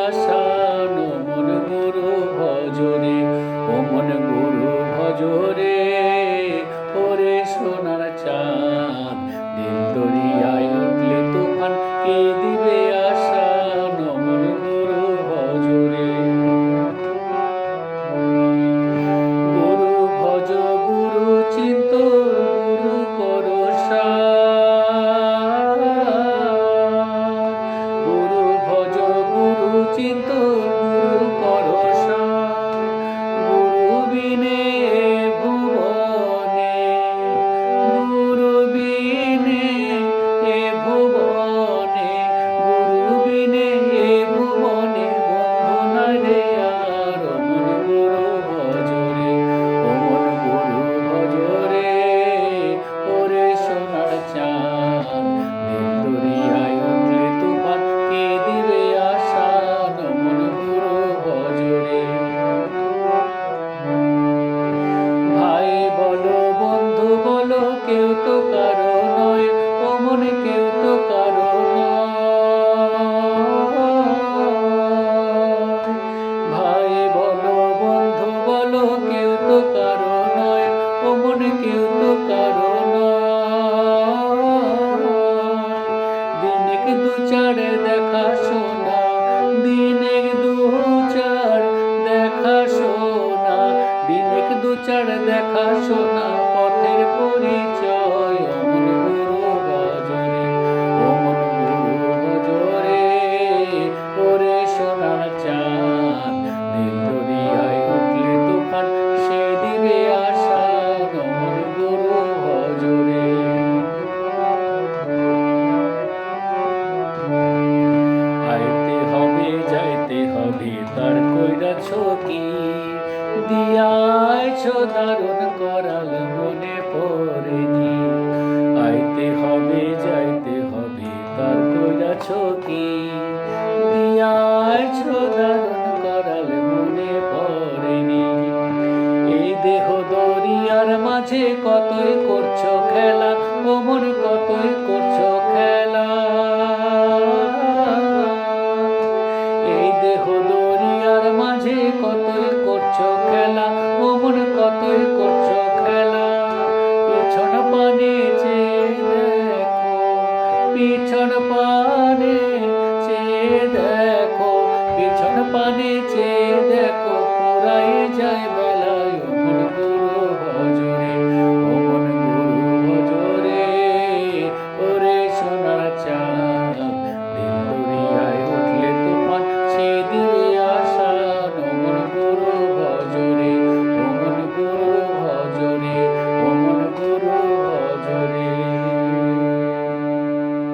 আসান মন গুরু ভজরে, ও মন গুরু ভজরে। ওরে সোনার চাঁদ, দিল দরিয়ায় উঠলে তুফান, কে দিবে আসান মন গুরু ভজরে। গুরু ভজ গুরু চিন্ত গুরু কর সার, গুরু ভজ গুরু চিন্ত গুরু কর সার। গুরু বিনে ভুবনে, গুরু বিনে এ ভুবনে, গুরু বিনে এ ভুবনে বন্ধু নাই রে আর। মন গুরু ভজরে, ও মন গুরু ভজরে। ওরে সোনার চাঁদ, দিল দরিয়ায় উঠলে তুফান, কে দিবে আসান মন গুরু ভজরে। ভাই বলো বন্ধু বলো, কেউ তো কারো নয়, ও মনে কেউ তো কারো নয়। ভাই বলো বন্ধু বলো, কেউ তো কারো নয়, ও মনে কেউ তো কারো নয়। দিনেক দু চার দেখা শোনা, দিনেক দু চার দেখা শোনা, দিনেক দু চার দেখা শোনা পথের পরিচয়। ও মন গুরু ভজরে, ও মন গুরু ভজরে। ওরে সোনার চাঁদ, দিল দরিয়ায় উঠলে তুফান, সে দিবে আসান মন গুরু ভজরে। আইতে হবে যাইতে হবে তার কইরাছ কি, দিয়াছ দারুণ করাল মনে পড়েনি। আইতে হবে যাইতে হবে তার কইরাছ কি, দিয়াছ দারুণ করাল মনে পড়েনি। এই দেহ দরিয়ার মাঝে কতই করছো খেলা, ও মন কতই করছো খেলা। এই দেহ দরিয়ার মাঝে কতই করছো খেলা, ও মন কতই করছো খেলা। পিছন পানে চেয়ে দেখো, পিছন পানে চেয়ে দেখো, পিছন পানে চেয়ে দেখো, ফুরাই যায়